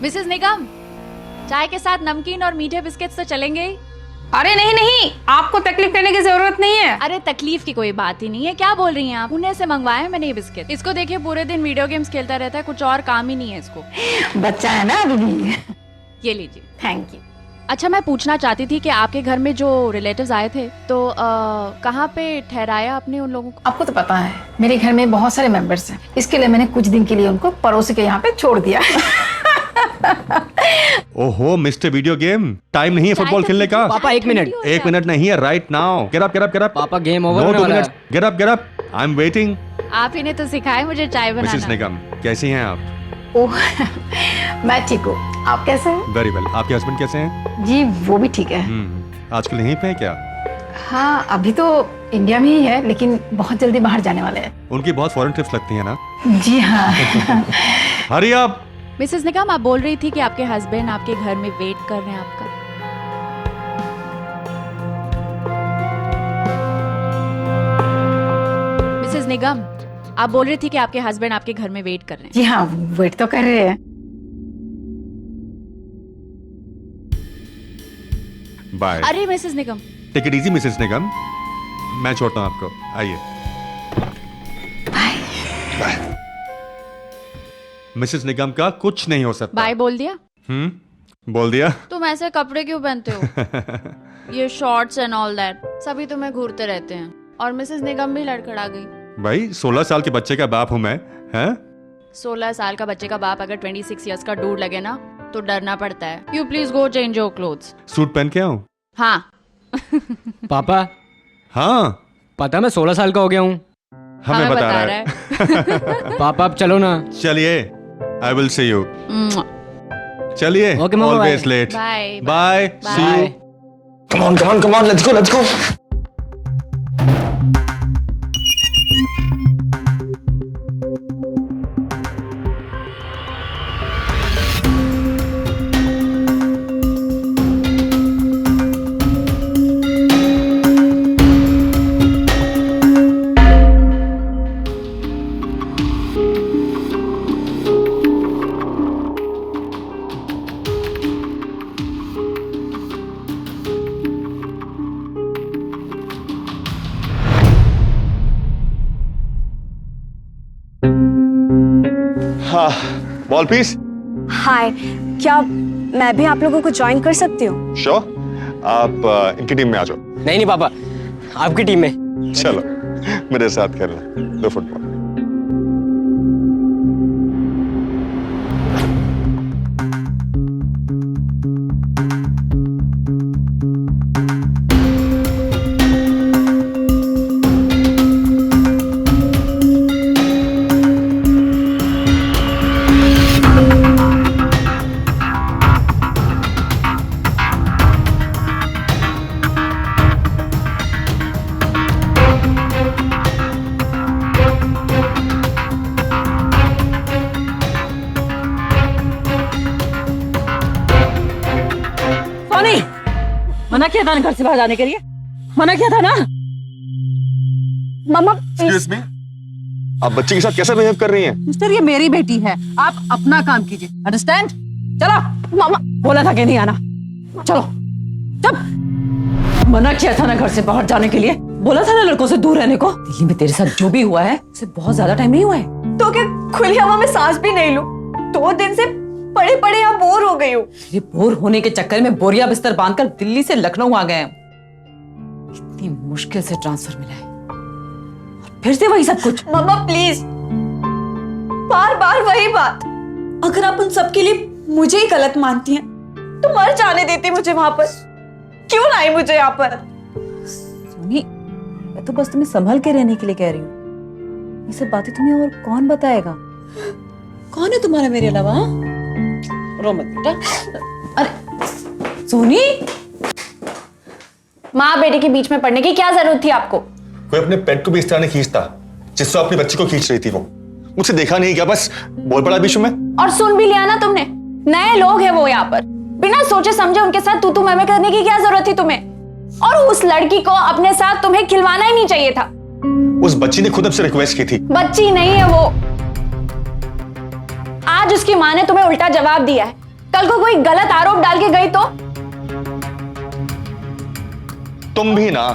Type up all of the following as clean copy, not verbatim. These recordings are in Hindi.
मिसेस निगम, चाय के साथ नमकीन और मीठे बिस्किट्स तो चलेंगे ही। अरे नहीं नहीं, आपको तकलीफ करने की जरूरत नहीं है। अरे तकलीफ की कोई बात ही नहीं है, क्या बोल रही हैं आप? पुणे से मंगवाए हैं मैंने ये बिस्किट। इसको देखिए पूरे दिन वीडियो गेम्स खेलता रहता है, कुछ और काम ही नहीं है इसको। बच्चा है ना अभी भी। ये लीजिए। Thank you. अच्छा, मैं पूछना चाहती थी कि आपके घर में जो रिलेटिव्स आए थे तो कहाँ पे ठहराया आपने उन लोगों को? आपको तो पता है मेरे घर में बहुत सारे मेंबर्स हैं, इसके लिए मैंने कुछ दिन के लिए उनको पड़ोसी के यहाँ पे छोड़ दिया। ओहो मिस्टर वीडियो गेम, टाइम नहीं है फुटबॉल खेलने का। पापा एक मिनट। एक मिनट नहीं है, right now. Get up get up get up. पापा गेम ओवर नो होने 2 वाला मिनट्स। है। Get up get up, I am waiting. आप ही ने तो सिखाया मुझे चाय मिसेस बनाना। निगम, कैसी हैं आप? ओह, मैं ठीक हूँ, आप कैसे हैं? Very well. आपके हस्बैंड कैसे हैं? जी वो भी ठीक है। आजकल यहीं पे है क्या? हाँ अभी तो इंडिया में ही है, लेकिन बहुत जल्दी बाहर जाने वाले हैं। उनकी बहुत फॉरेन ट्रिप्स लगती हैं ना? जी हाँ। Hurry up. मिसेस निगम, आप बोल रही थी कि आपके हस्बैंड आपके घर में वेट कर रहे हैं आपका। मिसेस निगम, आप बोल रही थी कि आपके हस्बैंड आपके घर में वेट कर रहे हैं। जी हाँ, वेट तो कर रहे हैं। बाय। अरे Mrs Nigam, take it easy Mrs Nigam, मैं छोड़ता हूँ आपको, आइए। बाय। मिसेस निगम का कुछ नहीं हो सकता। बाय बोल दिया? बोल दिया। तुम ऐसे कपड़े क्यों पहनते हो? ये शॉर्ट्स एंड ऑल दैट, सभी तुम्हें घूरते रहते हैं। और मिसेस निगम भी लड़खड़ा गई। भाई 16 साल के बच्चे का बाप हूँ मैं, हैं? 16 साल का बच्चे का बाप अगर 26 इयर्स का डूड लगे ना तो डरना पड़ता है। You please go change your clothes. Suit पहन के आऊं? हाँ। पापा हाँ पता मैं 16 साल का हो गया हूँ। हमें बता रहा है। पापा अब चलो ना। चलिए, आई विल सी यू। चलिए, Okay, Mama, always bye. Late. Bye bye, see you. Come on, let's go. हाँ, बॉल पीस। हाय, क्या मैं भी आप लोगों को ज्वाइन कर सकती हूँ? श्योर, आप इनकी टीम में आ जाओ। नहीं पापा, आपकी टीम में। चलो मेरे साथ खेलना दो फुटबॉल। मना किया था ना घर से बाहर जाने के लिए, मना किया था ना। मम्मा एक्सक्यूज मी, आप बच्चे के साथ कैसे बिहेव कर रही हैं? मिस्टर, ये मेरी बेटी है, आप अपना काम कीजिए, अंडरस्टैंड? चलो। मामा बोला था कि नहीं आना, चलो। जब मना किया था ना घर से बाहर जाने के लिए, बोला था ना लड़कों से दूर रहने को। दिल्ली में तेरे साथ जो भी हुआ है उसे बहुत ज्यादा टाइम नहीं हुआ है। तो क्या खुली हवा में सांस भी नहीं लूं? 2 दिन से पड़े पड़े यहाँ बोर हो गई हूँ। ये बोर होने के चक्कर में बोरिया बिस्तर बांधकर दिल्ली से लखनऊ आ गए हैं। इतनी मुश्किल से ट्रांसफर मिला है और फिर से वही सब कुछ। मम्मा प्लीज, बार बार वही बात। अगर आप उन सब के लिए मुझे ही गलत मानती हैं तो मर जाने देती मुझे वहां पर। क्यों लाई मुझे यहाँ पर? सोनी, मैं तो बस तुम्हें संभल के रहने के लिए कह रही हूँ। ये सब बातें तुम्हें और कौन बताएगा? कौन है तुम्हारा मेरे अलावा? रो मत बेटा। अरे सोनी, माँ बेटे के बीच में पड़ने की क्या जरूरत थी आपको? कोई अपने पेट को भी इस तरह नहीं खींचता जिससे अपने बच्चे को खींच रही थी। वो मुझसे देखा नहीं क्या, बस बोल पड़ा बीच में। और सुन भी लिया ना तुमने? नए लोग हैं वो यहाँ पर, बिना सोचे समझे उनके साथ तू मैं करने की क्या जरूरत थी तुम्हें? और उस लड़की को अपने साथ तुम्हें खिलवाना ही नहीं चाहिए था। उस बच्ची ने खुद हमसे रिक्वेस्ट की थी। बच्ची नहीं है वो। आज उसकी माँ ने तुम्हें उल्टा जवाब दिया है कल को कोई गलत आरोप डाल के गई तो? तुम भी ना,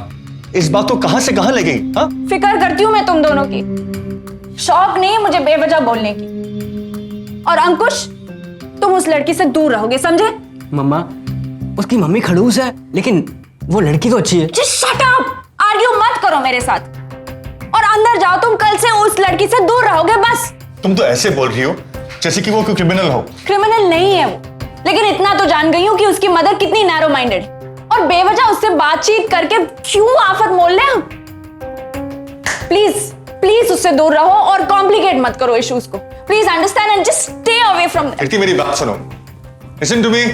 इस बात को कहां से कहां ले गई? हाँ, फिक्र करती हूँ मैं तुम दोनों की। शौक नहीं है मुझे बेवजह बोलने की। और अंकुश, तुम उस लड़की से दूर रहोगे, समझे? मम्मा, उसकी मम्मी खड़ूस है, लेकिन वो लड़की तो अच्छी है। Just shut up! आर्ग्यू मत करो मेरे साथ। और अंदर जाओ, तुम कल से उस लड़की से दूर रहोगे बस। तुम तो ऐसे बोल रही हो जैसे कि वो कोई क्रिमिनल हो। क्रिमिनल नहीं है वो, लेकिन इतना तो जान गई हूँ कि उसकी मदर कितनी नैरो माइंडेड और बेवजह उससे बातचीत करके क्यों आफत मोल ले हम। प्लीज प्लीज उससे दूर रहो और कॉम्प्लिकेट मत करो इश्यूज को। Please understand and just stay away from that. Kirti, मेरी बात सुनो। Listen to me.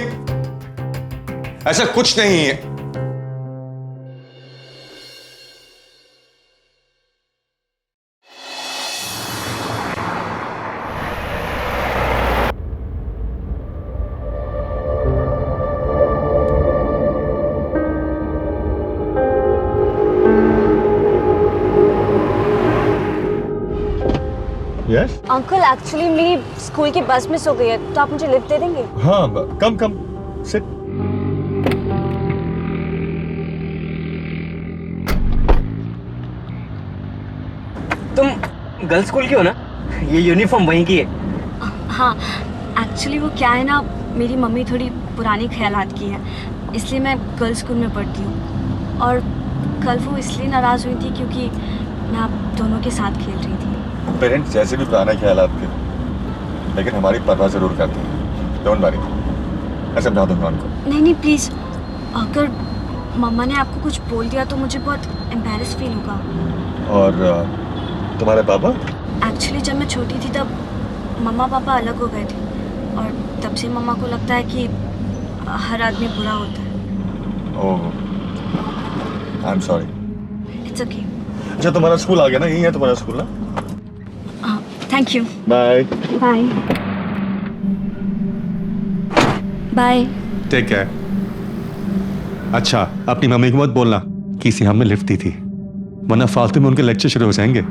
ऐसा कुछ नहीं है। Yes? अंकल एक्चुअली मेरी स्कूल की बस मिस हो गई है, तो आप मुझे लिफ्ट दे देंगे? हाँ, कम कम सिट। तुम गर्ल्स स्कूल की हो ना? ये यूनिफॉर्म वहीं की है। हाँ, एक्चुअली वो क्या है ना, मेरी मम्मी थोड़ी पुरानी ख्यालात की है, इसलिए मैं गर्ल्स स्कूल में पढ़ती हूँ। और कल वो इसलिए नाराज़ हुई थी क्योंकि मैं आप दोनों के साथ खेल रही थी। पेरेंट्स जैसे भी पुराने ख्याल आपके, लेकिन हमारी परवाह जरूर करते हैं। डोंट वरी, मैं समझा दूंगा उनको। नहीं नहीं प्लीज़, अगर मम्मा ने आपको कुछ बोल दिया तो मुझे बहुत एम्बैरेस फील होगा। और तुम्हारे पापा? एक्चुअली जब मैं छोटी थी तब मम्मा पापा अलग हो गए थे, और तब से मम्मा को लगता है कि हर आदमी बुरा होता है। Oh, I am sorry. It's okay. अच्छा, तुम्हारा स्कूल आ गया ना? यही है तुम्हारा स्कूल ना? Thank you. Bye bye bye. Take care. अच्छा, अपनी मम्मी को मत बोलना कि इसी हमने लिफ्ट दी थी, वरना फालतू में उनके लेक्चर शुरू हो जाएंगे।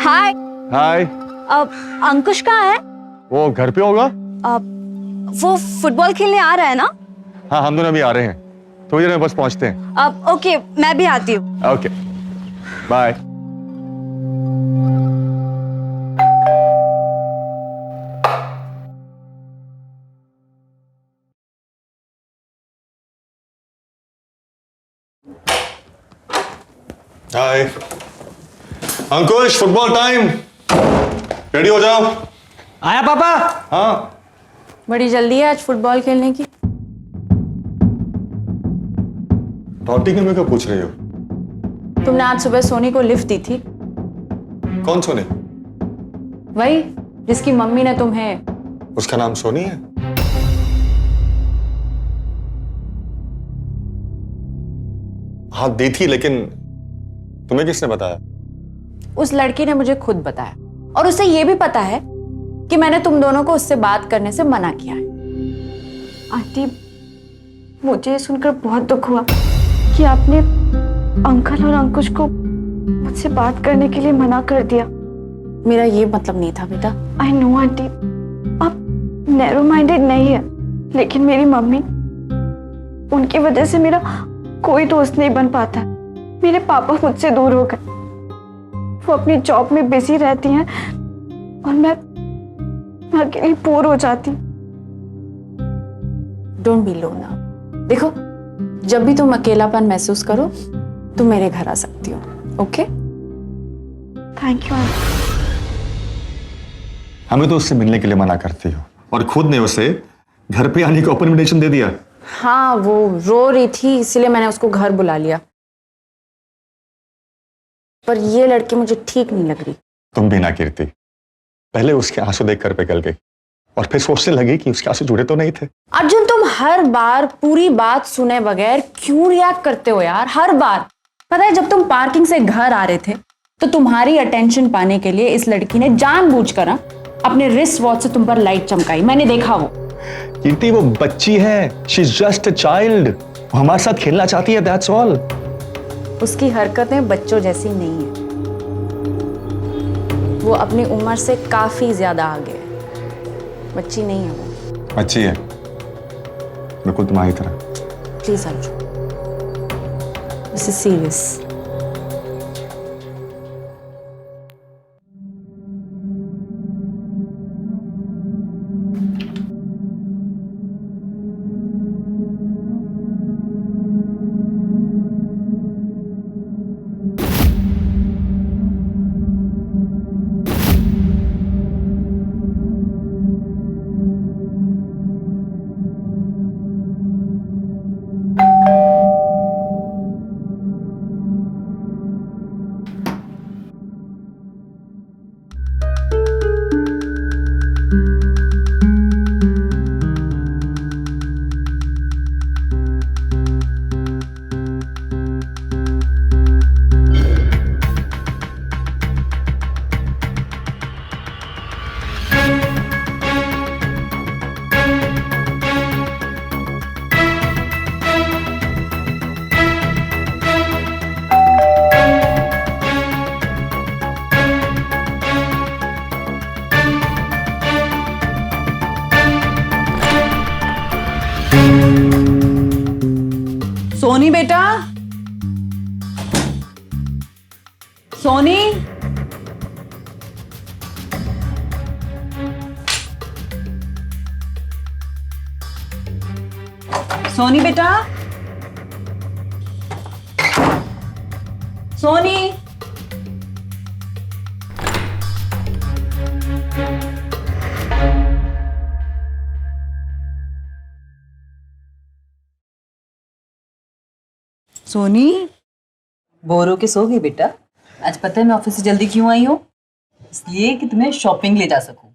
हाय। हाय। अंकुश कहाँ है? वो घर पे होगा। वो फुटबॉल खेलने आ रहा है ना? हाँ, हम दोनों अभी आ रहे हैं, थोड़ी देर में बस पहुंचते हैं। ओके, मैं भी आती हूँ। Okay, bye. Hi Ankush, football time, ready हो जाओ। आया पापा? हाँ, बड़ी जल्दी है आज फुटबॉल खेलने की। टॉटी में क्यों पूछ रही हो? तुमने आज सुबह सोनी को लिफ्ट दी थी। कौन सोनी? वही जिसकी मम्मी ने तुम्हें। उसका नाम सोनी है? हाँ दी थी, लेकिन तुम्हें किसने बताया? उस लड़की ने मुझे खुद बताया, और उसे ये भी पता है कि मैंने तुम दोनों को उससे बात करने से मना किया है। आंटी, मुझे ये सुनकर बहुत दुख हुआ कि आपने अंकल और अंकुश को मुझसे बात करने के लिए मना कर दिया। मेरा ये मतलब नहीं था बेटा। आई नो आंटी, आप नैरो माइंडेड नहीं है, लेकिन मेरी मम्मी, उनकी वजह से मेरा कोई दोस्त नहीं बन पाता। मेरे पापा मुझसे दूर हो गए, वो अपनी जॉब में बिजी रहती हैं और मैं अकेली बोर हो जाती। Don't be low now. देखो, जब भी तुम अकेलापन महसूस करो तुम मेरे घर आ सकती हो। ओके? Thank you aunty. हमें तो उससे मिलने के लिए मना करती हो, और खुद ने उसे घर पे आने का ओपन इनविटेशन दे दिया। हाँ, वो रो रही थी इसलिए मैंने उसको घर बुला लिया, पर ये लड़की मुझे ठीक नहीं लग रही। तुम भी ना कीर्ति, पहले उसके आंसू देख कर पिघल गई और फिर सोचने लगी कि उसके आंसू जुड़े तो नहीं थे। अर्जुन, तुम हर बार पूरी बात सुने बगैर क्यों रिएक्ट करते हो यार? हर बार। पता है, जब तुम पार्किंग से घर आ रहे थे तो तुम्हारी अटेंशन पाने के लिए इस लड़की ने जानबूझकर अपने रिस्ट वॉच से तुम पर लाइट चमकाई। मैंने देखा वो। कीर्ति, वो बच्ची है, she is just a child. वो हमारे साथ खेलना चाहती है, दैट्स ऑल। उसकी हरकतें बच्चों जैसी नहीं है, वो अपनी उम्र से काफी ज्यादा आगे है। बच्ची नहीं है वो। बच्ची है, बिल्कुल तुम्हारी तरह। Please Arjun, this is serious. Soni बेटा, सोनी, सोनी बेटा, सोनी। सोनी, बोर होके सो गई बेटा? आज पता है मैं ऑफिस से जल्दी क्यों आई हूँ? इसलिए कि तुम्हें शॉपिंग ले जा सकूं।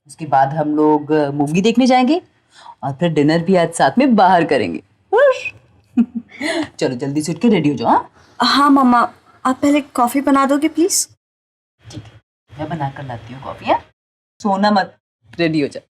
उसके बाद हम लोग मूवी देखने जाएंगे और फिर डिनर भी आज साथ में बाहर करेंगे। चलो जल्दी से उठ के रेडी हो जाओ। हाँ हाँ मम्मा, आप पहले कॉफी बना दोगे प्लीज? ठीक है, मैं बना कर लाती हूँ कॉफी। हाँ, सोना मत, रेडी हो जा।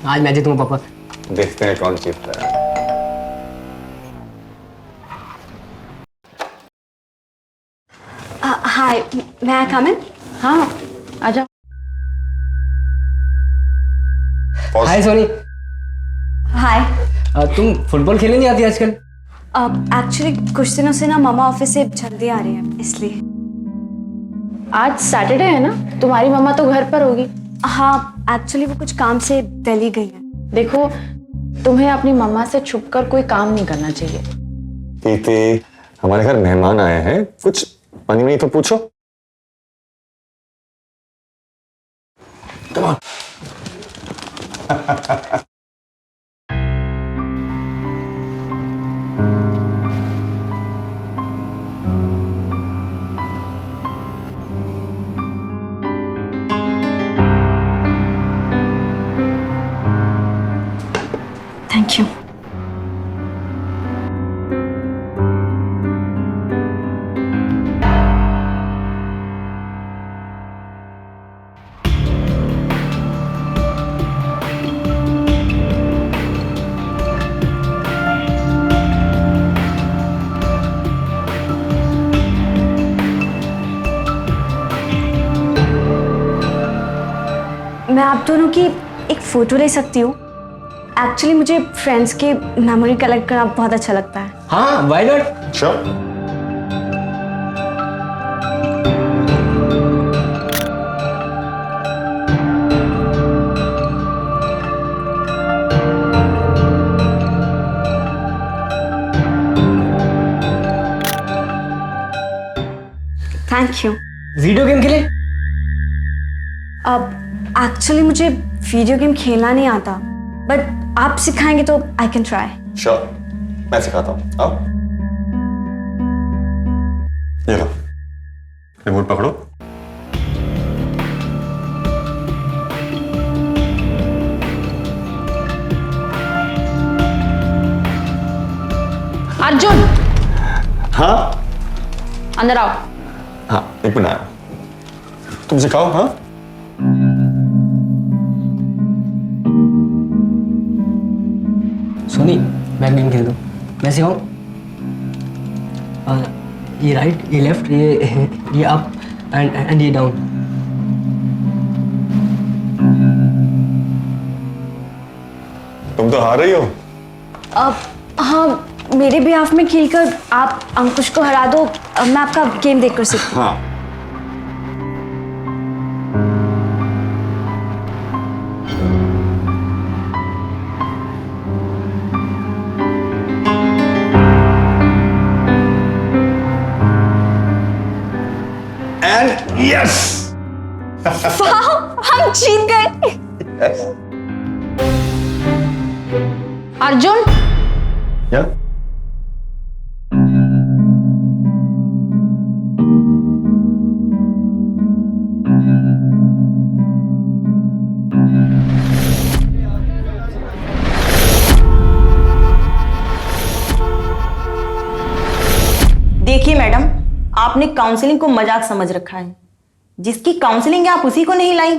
आज मैं जीतूंगा पापा। देखते हैं कौन जीतता है। हाय, मैं आई कम इन? हाँ, आजा। हाय सोनी। हाय। तुम फुटबॉल खेलने नहीं आती आजकल? एक्चुअली कुछ दिनों से ना मामा ऑफिस से जल्दी आ रही है, इसलिए। आज सैटरडे है ना, तुम्हारी मम्मा तो घर पर होगी। हाँ, एक्चुअली वो कुछ काम से दिल्ली गई है। देखो, तुम्हें अपनी मम्मा से छुपकर कोई काम नहीं करना चाहिए। कीर्ति, हमारे घर मेहमान आए हैं, कुछ पानी नहीं तो पूछो। Come on. मैं आप दोनों की एक फ़ोटो ले सकती हूँ? एक्चुअली मुझे फ्रेंड्स के मेमोरी कलेक्ट करना बहुत अच्छा लगता है। हाँ, why not? Sure. Thank you. Video game खेले? अब एक्चुअली मुझे वीडियो गेम खेलना नहीं आता, बट आप सिखाएंगे तो आई कैन ट्राई। श्योर, मैं सिखाता हूँ। आओ, ये लो, रिमोट पकड़ो। अर्जुन, हाँ अंदर आओ। हाँ, एक मिनट आया। तुम सिखाओ। हाँ, सोनी, मैं गेम खेल दूँ? मैं सिखाऊँ? ये राइट, ये लेफ्ट, ये अप एंड ये डाउन। तुम तो हार रही हो। अब हाँ, मेरे बिहाफ में खेलकर आप अंकुश को हरा दो। मैं आपका गेम देखकर सीखती हूँ। हाँ, एंड यस। वाह, हम जीत गए। अर्जुन, या देखिए मैडम, आपने काउंसलिंग को मजाक समझ रखा है। जिसकी काउंसलिंग है आप उसी को नहीं लाई।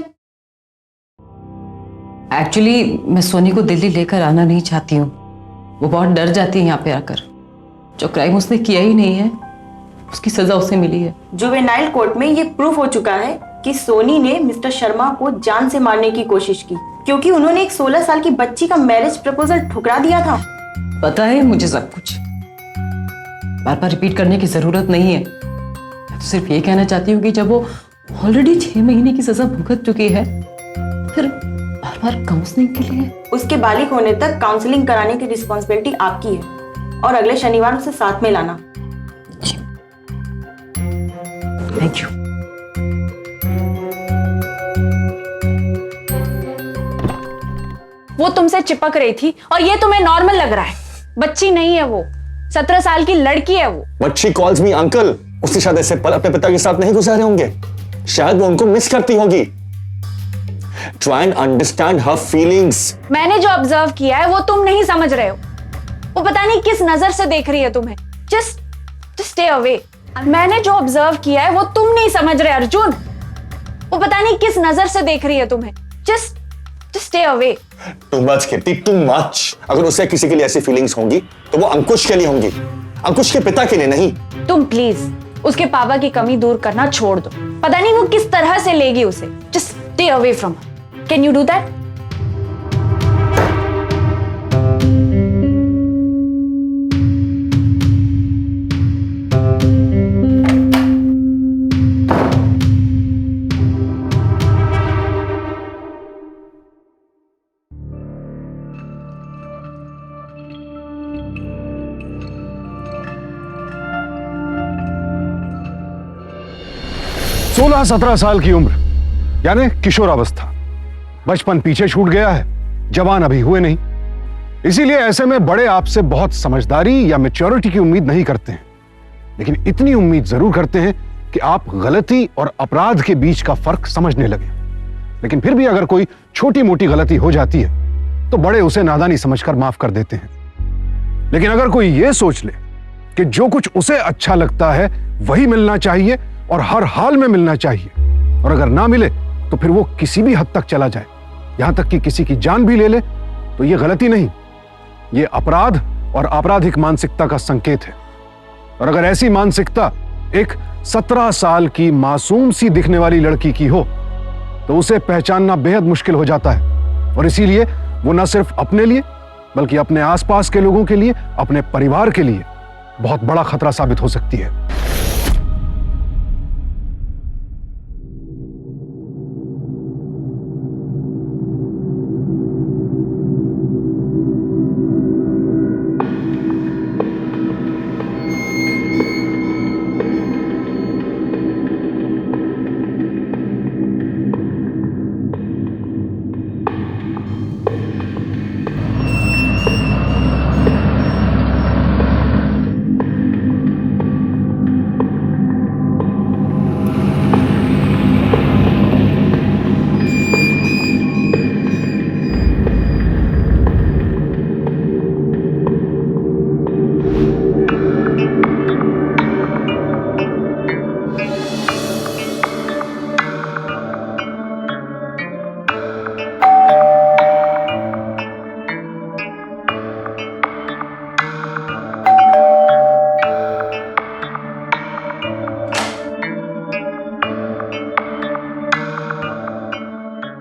एक्चुअली मैं सोनी को दिल्ली लेकर आना नहीं चाहती हूँ। वो बहुत डर जाती है यहाँ पे आकर। जो क्राइम उसने किया ही नहीं है, उसकी सजा उसे मिली है। जुवेनाइल कोर्ट में ये प्रूफ हो चुका है कि सोनी ने मिस्टर शर्मा को जान से मारने की कोशिश की, क्योंकि उन्होंने एक 16 साल की बच्ची का मैरिज प्रपोजल ठुकरा दिया था। पता है मुझे सब कुछ, बार बार रिपीट करने की जरूरत नहीं है। मैं तो सिर्फ ये कहना चाहती हूँ कि जब वो ऑलरेडी 6 महीने की सजा भुगत चुकी है, फिर बार बार काउंसलिंग के लिए। उसके बालिग होने तक काउंसलिंग कराने की रिस्पॉन्सिबिलिटी आपकी है, और अगले शनिवार उसे साथ में लाना। Thank you. वो तुमसे चिपक रही थी और ये तुम्हें नॉर्मल लग रहा है। बच्ची नहीं है वो, 17 साल की लड़की है वो। But she calls me uncle. उसके शायद ऐसे पल अपने पिता के साथ नहीं गुजारे होंगे। शायद वो उनको मिस करती होगी। Try and understand her feelings. मैंने जो ऑब्जर्व किया है वो तुम नहीं समझ रहे हो। वो पता नहीं किस नजर से देख रही है तुम्हें। Just stay away. मैंने जो ऑब्जर्व किया है वो तुम नहीं समझ रहे अर्जुन। वो पता नहीं किस नजर से देख रही है तुम्हें। Just stay away. Too much, Kitty, too much. अगर उसे किसी के लिए ऐसी फीलिंग्स होंगी तो वो अंकुश के लिए होंगी, अंकुश के पिता के लिए नहीं। तुम प्लीज उसके पापा की कमी दूर करना छोड़ दो। पता नहीं वो किस तरह से लेगी उसे। Just stay away from her. Can you do that? सोलह 17 साल की उम्र यानी किशोरावस्था। बचपन पीछे छूट गया है, जवान अभी हुए नहीं। इसीलिए ऐसे में बड़े आपसे बहुत समझदारी या मैच्योरिटी की उम्मीद नहीं करते हैं, लेकिन इतनी उम्मीद जरूर करते हैं कि आप गलती और अपराध के बीच का फर्क समझने लगे। लेकिन फिर भी अगर कोई छोटी मोटी गलती हो जाती है तो बड़े उसे नादानी समझकर माफ कर देते हैं। लेकिन अगर कोई यह सोच ले कि जो कुछ उसे अच्छा लगता है वही मिलना चाहिए और हर हाल में मिलना चाहिए, और अगर ना मिले तो फिर वो किसी भी हद तक चला जाए, यहां तक कि किसी की जान भी ले ले, तो ये गलती नहीं, ये अपराध और आपराधिक मानसिकता का संकेत है। और अगर ऐसी मानसिकता एक 17 साल की मासूम सी दिखने वाली लड़की की हो तो उसे पहचानना बेहद मुश्किल हो जाता है, और इसीलिए वो न सिर्फ अपने लिए बल्कि अपने आसपास के लोगों के लिए, अपने परिवार के लिए बहुत बड़ा खतरा साबित हो सकती है।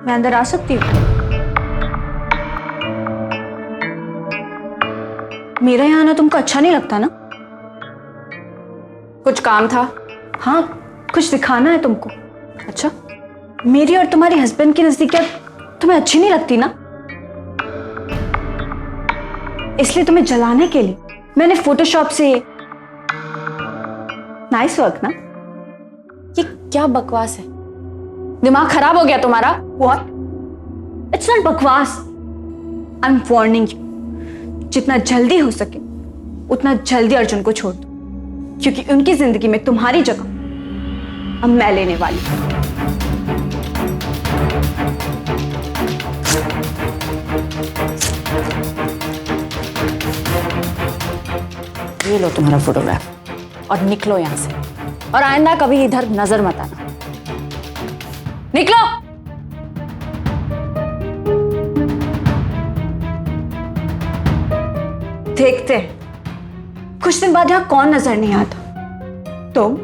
मैं अंदर आ सकती हूँ? मेरा यहाँ आना तुमको अच्छा नहीं लगता ना? कुछ काम था? हाँ, कुछ दिखाना है तुमको। अच्छा, मेरी और तुम्हारे हस्बैंड की नजदीकियात तुम्हें अच्छी नहीं लगती ना? इसलिए तुम्हें जलाने के लिए मैंने फोटोशॉप से, नाइस वर्क ना? ये क्या बकवास है? दिमाग खराब हो गया तुम्हारा? What? It's not बकवास। I'm warning you। जितना जल्दी हो सके उतना जल्दी अर्जुन को छोड़ दो, क्योंकि उनकी जिंदगी में तुम्हारी जगह अब मैं लेने वाली हूं। ये लो तुम्हारा फोटोग्राफ और निकलो यहां से, और आइंदा कभी इधर नजर मत आना। निकलो। देखते हैं कुछ दिन बाद यहां कौन नजर नहीं आता, तुम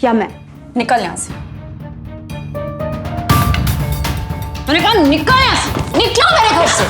या मैं। निकल यहां से। मैंने कहा निकल यहां से, निकलो मेरे घर से।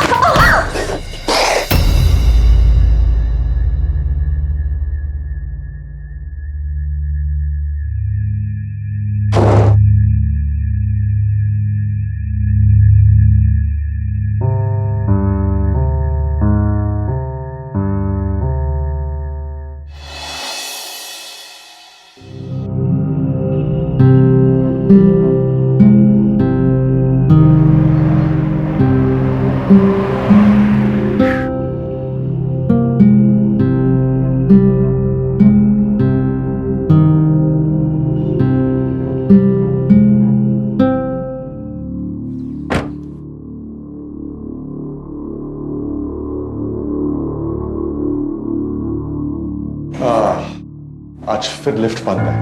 आज फिर लिफ्ट बंद है।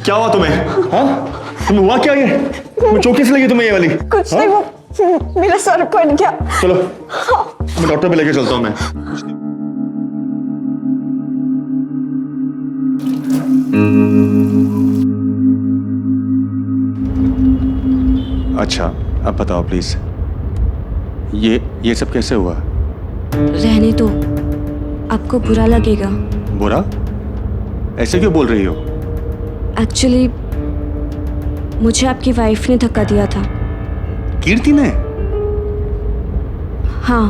क्या हुआ तुम्हें? हाँ, तुम्हें हुआ क्या? ये चौकी से लगी तुम्हें ये वाली? कुछ नहीं, वो मेरा सर कट गया। चलो मैं डॉक्टर पे लेके चलता हूँ मैं। अच्छा अब बताओ प्लीज, ये सब कैसे हुआ? रहने दो, आपको बुरा लगेगा। बुरा? ऐसे क्यों बोल रही हो? एक्चुअली मुझे आपकी वाइफ ने धक्का दिया था। कीर्ति ने? हाँ।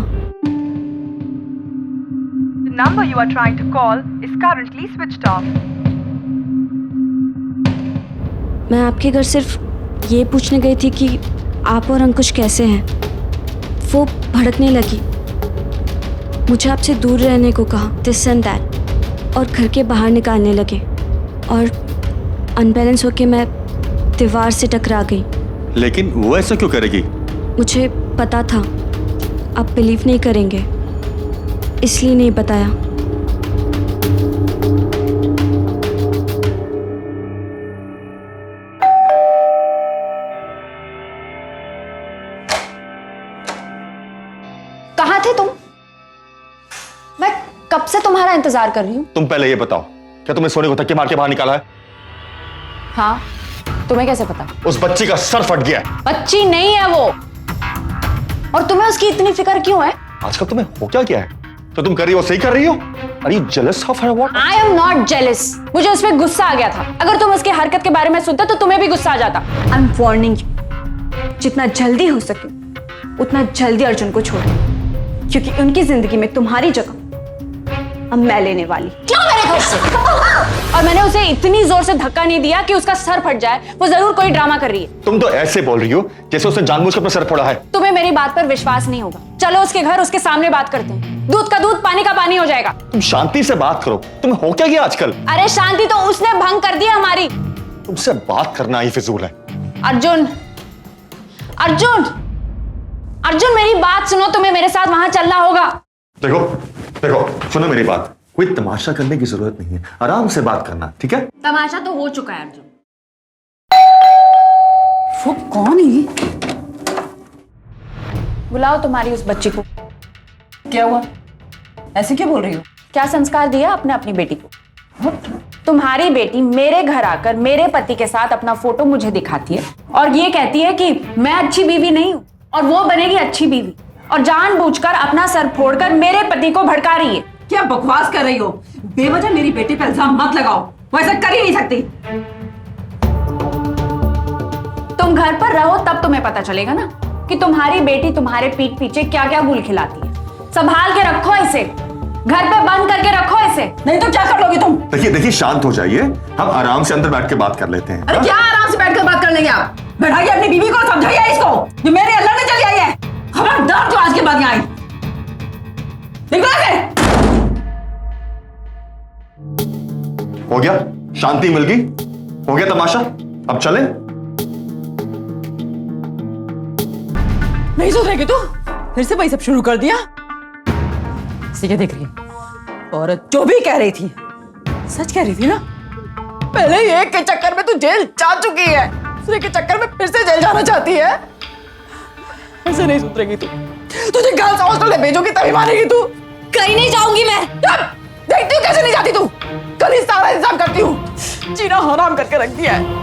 The number you are trying to call is currently switched off. मैं आपके घर सिर्फ ये पूछने गई थी कि आप और अंकुश कैसे हैं। वो भड़कने लगी, मुझे आपसे दूर रहने को कहा, दिस एंड दैट, और घर के बाहर निकालने लगे, और अनबैलेंस होके मैं दीवार से टकरा गई। लेकिन वो ऐसा क्यों करेगी? मुझे पता था आप बिलीव नहीं करेंगे, इसलिए नहीं बताया। कहाँ थे तुम? मैं कब से तुम्हारा इंतजार कर रही हूँ। तुम पहले ये बताओ, क्या तुमने सोने को धक्के मार के बाहर निकाला है? हाँ, तुम्हें कैसे पता? उस बच्ची का सर फट गया है। बच्ची नहीं है वो, और तुम्हें उसकी इतनी फिक्र क्यों है? आजकल तुम्हें हो क्या है? तो तुम कर रही हो सही कर रही हो? Are you jealous of her what? I am not jealous. मुझे उस पर गुस्सा आ गया था। अगर तुम उसकी हरकत के बारे में सुनते तो तुम्हें भी गुस्सा आ जाता। I'm warning you. जितना जल्दी हो सके उतना जल्दी अर्जुन को छोड़ो, क्योंकि उनकी जिंदगी में तुम्हारी जगह अब मैं लेने वाली। क्यों मेरे घर से? और मैंने उसे इतनी जोर से धक्का नहीं दिया कि उसका सर फट जाए। वो जरूर कोई ड्रामा कर रही है। तुम तो ऐसे बोल रही हो जैसे उसने जानबूझकर अपना सर फोड़ा है। तुम्हें मेरी बात पर विश्वास नहीं होगा। चलो उसके घर, उसके सामने बात करते हैं। दूध का दूध, पानी का पानी हो जाएगा। तुम शांति से बात करो। तुम्हें हो क्या गया आजकल? अरे शांति तो उसने भंग कर दिया हमारी। तुमसे बात करना ही फिजूल है। अर्जुन, अर्जुन, अर्जुन मेरी बात सुनो। तुम्हें मेरे साथ वहां चलना होगा। देखो देखो, सुनो मेरी बात। कोई तमाशा करने की जरूरत नहीं है, आराम से बात करना, ठीक है? तमाशा तो हो चुका है अर्जुन। वो कौन है ये? बुलाओ तुम्हारी उस बच्ची को। क्या हुआ? ऐसे क्यों बोल रही हो? क्या संस्कार दिया अपने अपनी बेटी को? तुम्हारी बेटी मेरे घर आकर मेरे पति के साथ अपना फोटो मुझे दिखाती है और ये कहती है कि मैं अच्छी बीवी नहीं हूं और वो बनेगी अच्छी बीवी, और जानबूझकर अपना सर फोड़कर मेरे पति को भड़का रही है। क्या बकवास कर रही हो? बेवजह मेरी बेटी पे इल्जाम मत लगाओ, वो ऐसा कर ही नहीं सकती। तुम घर पर रहो तब तुम्हें पता चलेगा ना कि तुम्हारी बेटी तुम्हारे पीठ पीछे क्या क्या गुल खिलाती है। संभाल के रखो इसे, घर पे बंद करके रखो इसे, नहीं तो क्या कर लोगी तुम? देखिए शांत हो जाइए, हम आराम से अंदर बैठ के बात कर लेते हैं। अरे क्या आराम से बैठकर बात कर लेंगे आप? बैठाइए अपनी बीवी को, समझाइए इसको जो मेरे अल्लाह ने चली आई है। खबरदार जो आज के बाद यहाँ आई। हो गया, शांति मिल गई, हो गया तमाशा, अब चले? नहीं सुधरेगी तू? फिर से वही सब शुरू कर दिया? इसे क्या देख रही है? और जो भी कह रही थी सच कह रही थी ना? पहले एक के चक्कर में तू जेल जा चुकी है, दूसरे के चक्कर में फिर से जेल जाना चाहती है। ऐसे नहीं सुधरेगी तू। तुझे गर्ल्स हॉस्टल में भेजोगी तभी मानेगी तू। कहीं नहीं जाऊंगी मैं। देखती हूँ कैसे नहीं जाती तू। कल ही सारा इंतजाम करती हूँ। जीना हराम करके रख दिया है।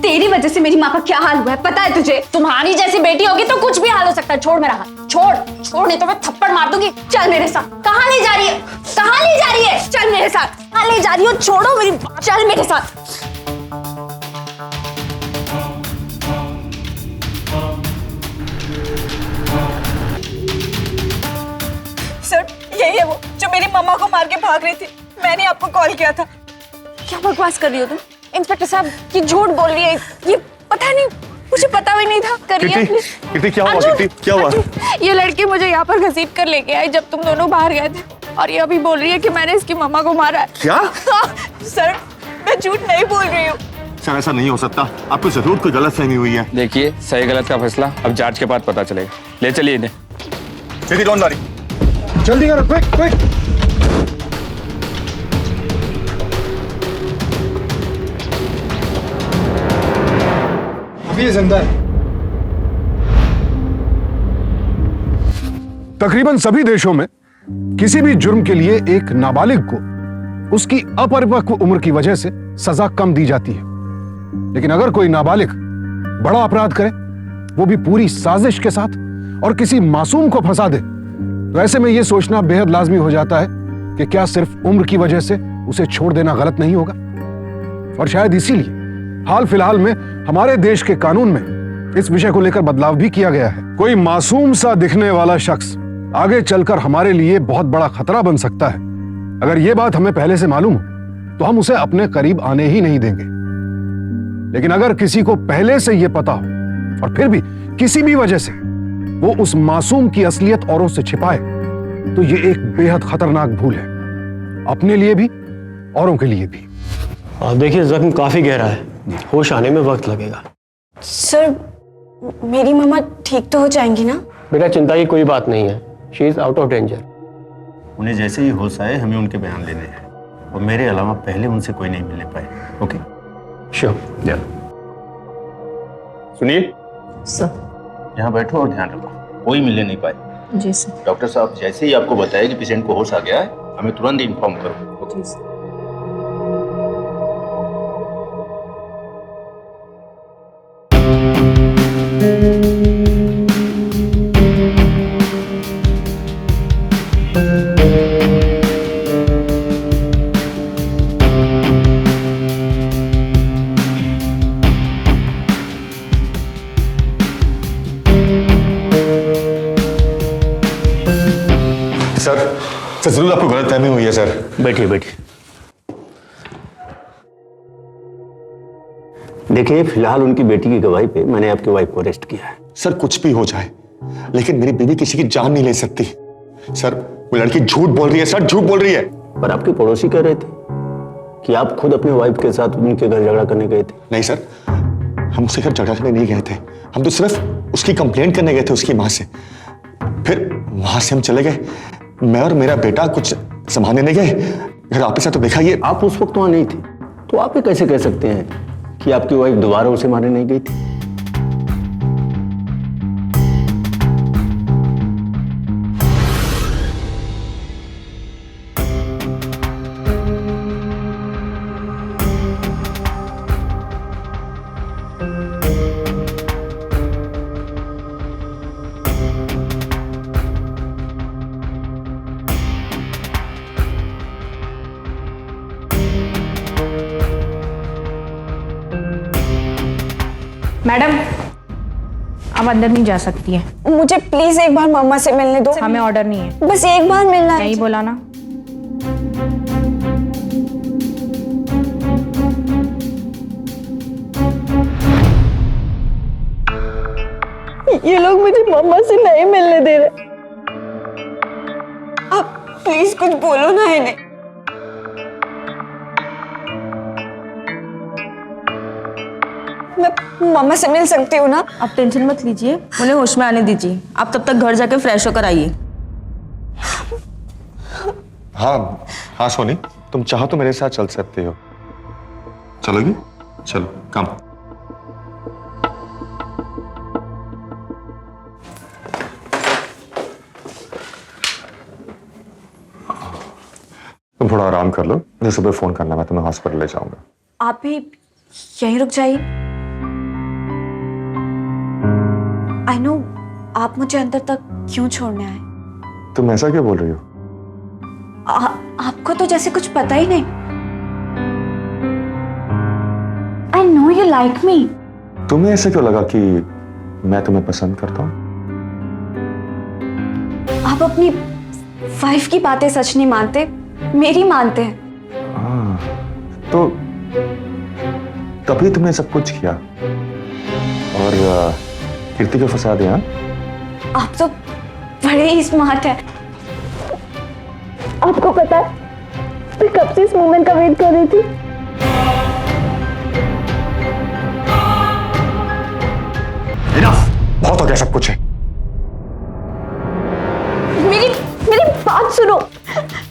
तेरी वजह से मेरी माँ का क्या हाल हुआ है पता है तुझे? तुम्हारी जैसी बेटी होगी तो कुछ भी हाल हो सकता है। छोड़ मेरा हाथ, छोड़ छोड़, नहीं तो मैं थप्पड़ मार दूंगी। चल मेरे साथ। कहाँ ले जा रही है? कहाँ ले जा रही है? चल मेरे साथ। कहाँ ले जा रही हो? छोड़ो मेरी बात। चल मेरे साथ। सर यही है वो जो मेरी मम्मा को मार के भाग रही थी। मैंने आपको कॉल किया था। क्या बकवास कर रही हो तुम? इंस्पेक्टर साहब ये झूठ बोल रही है। ये पता नहीं, मुझे पता भी नहीं था। करिए कितनी क्या हुआ? क्या हुआ? ये लड़की मुझे यहाँ पर घसीट कर लेके आई जब तुम दोनों बाहर गए थे, और ये अभी बोल रही है कि मैंने इसकी मम्मा को मारा है। क्या? सर मैं झूठ नहीं बोल रही हूँ। सर ऐसा नहीं हो सकता, आपको जरूर कोई गलतफहमी हुई है। देखिए सही गलत का फैसला अब जांच के बाद पता चलेगा। ले चलिए इन्हें। सीधी लॉन्डारी। जल्दी करो, क्विक क्विक। प्लीज अंदर। तकरीबन सभी देशों में किसी भी जुर्म के लिए एक नाबालिग को उसकी अपरिपक्व उम्र की वजह से सजा कम दी जाती है, लेकिन अगर कोई नाबालिग बड़ा अपराध करे, वो भी पूरी साजिश के साथ, और किसी मासूम को फंसा दे, तो ऐसे में यह सोचना बेहद लाजमी हो जाता है कि क्या सिर्फ उम्र की वजह से उसे छोड़ देना गलत नहीं होगा। और शायद इसीलिए हाल फिलहाल में हमारे देश के कानून में इस विषय को लेकर बदलाव भी किया गया है। कोई मासूम सा दिखने वाला शख्स आगे चलकर हमारे लिए बहुत बड़ा खतरा बन सकता है। अगर यह बात हमें पहले से मालूम हो तो हम उसे अपने करीब आने ही नहीं देंगे, लेकिन अगर किसी को पहले से यह पता हो और फिर भी किसी भी वजह से वो उस मासूम की असलियत औरों से छिपाए, तो यह एक बेहद खतरनाक भूल है, अपने लिए भी औरों के लिए भी। देखिए जख्म काफी गहरा है, होश आने में वक्त लगेगा। सर मेरी मम्मा ठीक तो हो जाएंगी ना? बेटा चिंता की कोई बात नहीं है, she is out of danger. उन्हें जैसे ही होश आए हमें उनके बयान लेने हैं, और मेरे अलावा पहले उनसे कोई नहीं मिलने पाए। Okay sure. सुनिए सर यहाँ बैठो और ध्यान रखो, कोई मिलने नहीं पाए। जी सर। डॉक्टर साहब जैसे ही आपको बताया कि पेशेंट को होश आ गया है, हमें तुरंत इन्फॉर्म करो। जी सर। सर जरूर आपको गलतफहमी हुई है सर। बैठिए बैठिए। देखिए, फिलहाल उनकी बेटी की गवाही पे मैंने आपकी वाइफ को अरेस्ट किया है। सर कुछ भी हो जाए, लेकिन मेरी बीवी किसी की जान नहीं ले सकती। सर वो लड़की झूठ बोल रही है सर, झूठ बोल रही है। पर आपके पड़ोसी कह रहे थे कि आप खुद अपने वाइफ के साथ उनके घर झगड़ा करने गए थे। नहीं सर, हम उसके घर झगड़ा करने नहीं गए थे, हम तो सिर्फ उसकी कंप्लेंट करने गए थे उसकी माँ से। फिर वहां से हम चले गए, मैं और मेरा बेटा कुछ संभालने नहीं गए। घर वापस आए तो देखा ये। आप उस वक्त वहां नहीं थे, तो आप ये कैसे कह सकते हैं कि आपकी वाइफ दोबारा उसे मारने नहीं गई थी? मैडम आप अंदर नहीं जा सकती है। मुझे प्लीज एक बार मम्मा से मिलने दो। हमें ऑर्डर नहीं है। बस एक बार मिलना है। नहीं बोला ना। ये लोग मुझे मम्मा से नहीं मिलने दे रहे। आप प्लीज कुछ बोलो ना इन्हें। मैं मम्मा से मिल सकती हूँ ना? आप टेंशन मत लीजिए, उन्हें होश में आने दीजिए। आप तब तक घर जाके फ्रेश होकर आइए। हाँ हाँ सोनी, तुम चाहो तो मेरे साथ चल सकते हो। चलोगी? चलो कम। तुम थोड़ा आराम कर लो, मुझे सुबह फोन करना, मैं तुम्हें हॉस्पिटल ले जाऊंगा। आप भी यहीं रुक जाइए। आई नो आप मुझे अंदर तक क्यों छोड़ने आए। तुम ऐसा क्यों बोल रही हो? आपको तो जैसे कुछ पता ही नहीं। I know you like me. तुम्हें ऐसे क्यों लगा कि मैं तुम्हें पसंद करता हूँ? आप अपनी वाइफ की बातें सच नहीं मानते, मेरी मानते हैं। तो तभी तुमने सब कुछ किया और कीर्ति को फंसा दिया। आप तो बड़े ही स्मार्ट हैं। आपको पता है मैं कब से इस मोमेंट का वेट कर रही थी। बहुत हो गया सब कुछ है। मेरी मेरी बात सुनो,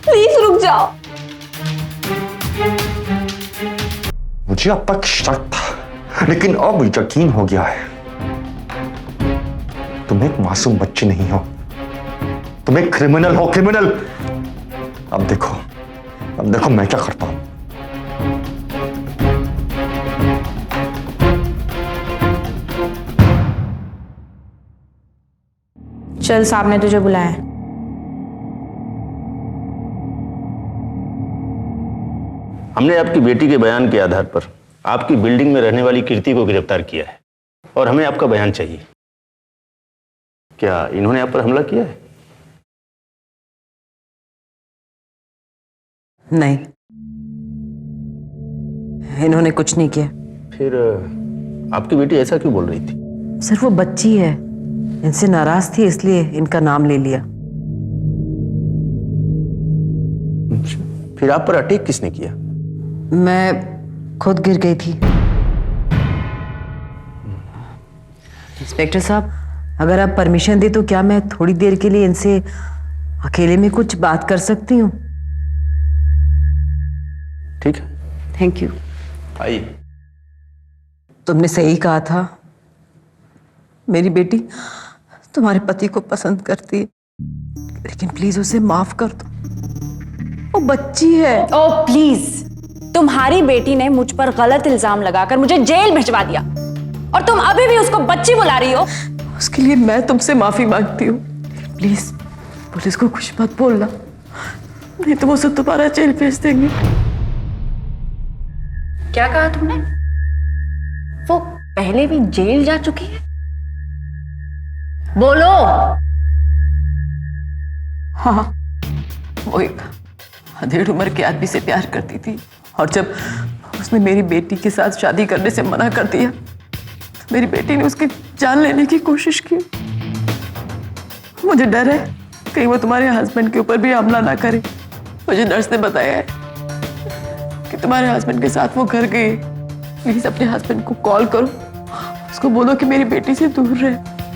प्लीज रुक जाओ। मुझे अब तक शक था, लेकिन अब यकीन हो गया है। तुम एक मासूम बच्ची नहीं हो, तुम एक क्रिमिनल हो, क्रिमिनल। अब देखो मैं क्या करता हूं। चल, साहब ने तुझे बुलाया है। हमने आपकी बेटी के बयान के आधार पर आपकी बिल्डिंग में रहने वाली कीर्ति को गिरफ्तार किया है और हमें आपका बयान चाहिए। क्या इन्होंने आप पर हमला किया है? नहीं, इन्होंने कुछ नहीं किया। फिर आपकी बेटी ऐसा क्यों बोल रही थी? सर वो बच्ची है, इनसे नाराज थी इसलिए इनका नाम ले लिया। फिर आप पर अटैक किसने किया? मैं खुद गिर गई थी। इंस्पेक्टर साहब, अगर आप परमिशन दे तो क्या मैं थोड़ी देर के लिए इनसे अकेले में कुछ बात कर सकती हूँ? ठीक है। Thank you. आइए। तुमने सही कहा था, मेरी बेटी तुम्हारे पति को पसंद करती है। लेकिन प्लीज उसे माफ कर दो, वो बच्ची है। ओ प्लीज, तुम्हारी बेटी ने मुझ पर गलत इल्जाम लगाकर मुझे जेल भिजवा दिया और तुम अभी भी उसको बच्ची बुला रही हो। उसके लिए मैं तुमसे माफी मांगती हूँ। प्लीज पुलिस को कुछ मत बोलना, नहीं तो वो सब दोबारा जेल भेज देंगे। क्या कहा तुमने? वो पहले भी जेल जा चुकी है? बोलो। हाँ, वो एक अधेड़ उम्र के आदमी से प्यार करती थी और जब उसने मेरी बेटी के साथ शादी करने से मना कर दिया तो मेरी बेटी ने उसकी जान लेने की कोशिश की। मुझे डर है कहीं वो तुम्हारे हस्बैंड के ऊपर भी हमला ना करे। मुझे नर्स ने बताया है कि तुम्हारे हस्बैंड के साथ वो घर गई। प्लीज अपने हस्बैंड को कॉल करो, उसको बोलो कि मेरी बेटी से दूर रहे।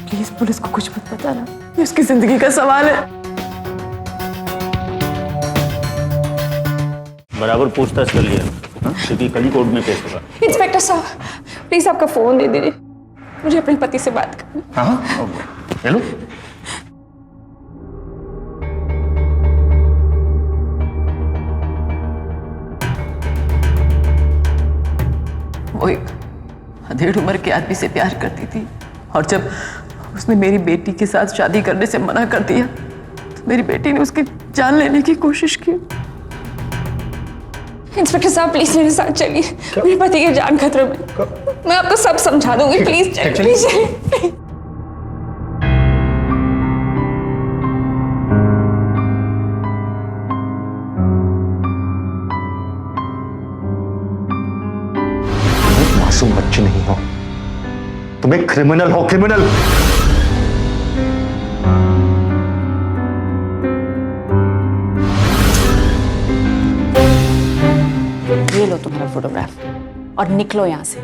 प्लीज पुलिस को कुछ मत बताना, ये उसकी जिंदगी का सवाल है। बराबर पूछताछ कर लिया, क्योंकि कल ही कोर्ट में पेश होगा। इंस्पेक्टर साहब, प्लीज आपका फोन दे दीजिए, मुझे अपने पति से बात करनी। हाँ, हेलो। वो एक अधेड़ उम्र के आदमी से प्यार करती थी और जब उसने मेरी बेटी के साथ शादी करने से मना कर दिया तो मेरी बेटी ने उसकी जान लेने की कोशिश की। इंस्पेक्टर साहब प्लीज मेरे साथ चलिए, मेरे पति की जान खतरे में। मैं आपको सब समझा दूंगी, प्लीज चलिए। मासूम बच्चे नहीं हो, तुम एक क्रिमिनल हो, क्रिमिनल। ये लो तुम्हारा फोटोग्राफ और निकलो यहां से,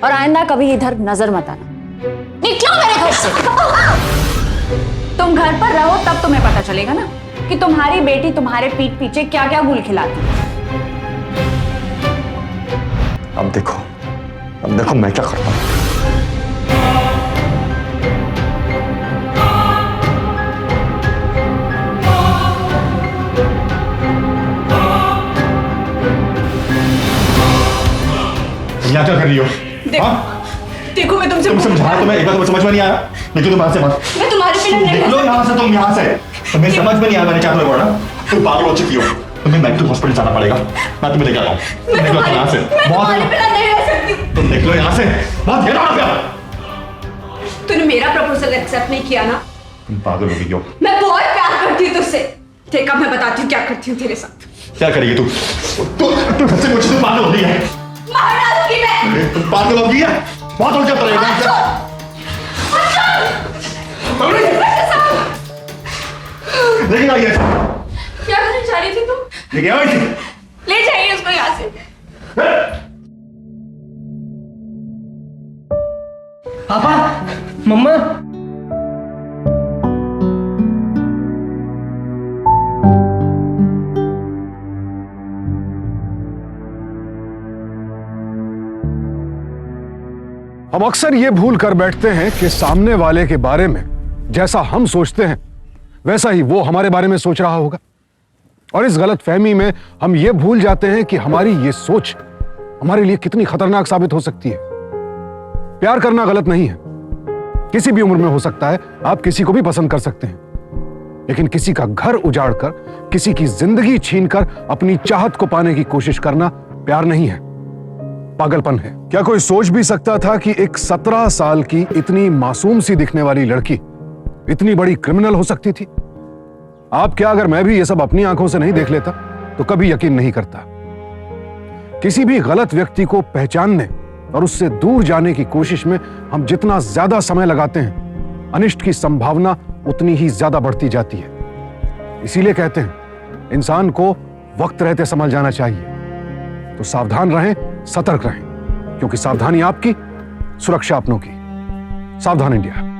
और आइंदा कभी इधर नजर मत आना। निकलो मेरे घर से। तुम घर पर रहो तब तुम्हें पता चलेगा ना कि तुम्हारी बेटी तुम्हारे पीठ पीछे क्या क्या गुल खिलाती है। अब देखो मैं क्या करता हूं। यहाँ क्या कर रही हो? देखो मैं तुमसे तुम समझा, तुम्हें एक बार तुम्हें समझ में नहीं आया? निकलो तुम यहाँ से मत। मैं तुम्हारे बिना नहीं निकलो यहाँ से, तुम यहाँ से। तुम्हें समझ में नहीं आया मैंने क्या तुम्हें बोला? तुम पागल हो चुकी हो, तुम्हें मेंटल हॉस्पिटल जाना पड़ेगा। मैं तुम्हें लेकर आता हूँ। तुम निकलो यहाँ से, बहुत। तुम निकलो यहाँ से, बहुत घेरा हो गया। तूने मेरा प्रपोजल एक्सेप्ट नहीं किया ना? तुम पागल हो गई हो। मैं बहुत प्यार करती हूँ तुझसे। देख अब मैं बताती हूँ क्या करती हूँ तेरे साथ। क्या करेगी तू? तू घर से कुछ तो पागल हो गई है। मार डालूंगी मैं। तुम पागल हो गई है, बहुत हो गया पड़ेगा। लेकिन आइए, क्या करना चाह रही थी तुम? लेकिन आइए, ले जाइए उसको यहाँ से। पापा, मम्मा। हम अक्सर ये भूल कर बैठते हैं कि सामने वाले के बारे में जैसा हम सोचते हैं वैसा ही वो हमारे बारे में सोच रहा होगा, और इस गलतफहमी में हम ये भूल जाते हैं कि हमारी ये सोच हमारे लिए कितनी खतरनाक साबित हो सकती है। प्यार करना गलत नहीं है, किसी भी उम्र में हो सकता है, आप किसी को भी पसंद कर सकते हैं, लेकिन किसी का घर उजाड़कर, किसी की जिंदगी छीनकर अपनी चाहत को पाने की कोशिश करना प्यार नहीं है, पागलपन है। क्या कोई सोच भी सकता था कि एक 17 साल की इतनी मासूम सी दिखने वाली लड़की इतनी बड़ी क्रिमिनल हो सकती थी? आप क्या, अगर मैं भी ये सब अपनी आंखों से नहीं देख लेता तो कभी यकीन नहीं करता। किसी भी गलत व्यक्ति को पहचानने और उससे दूर जाने की कोशिश में हम जितना ज्यादा समय लगाते हैं, अनिष्ट की संभावना उतनी ही ज्यादा बढ़ती जाती है। इसीलिए कहते हैं इंसान को वक्त रहते संभल जाना चाहिए। तो सावधान रहें, सतर्क रहें, क्योंकि सावधानी आपकी, सुरक्षा अपनों की। सावधान इंडिया।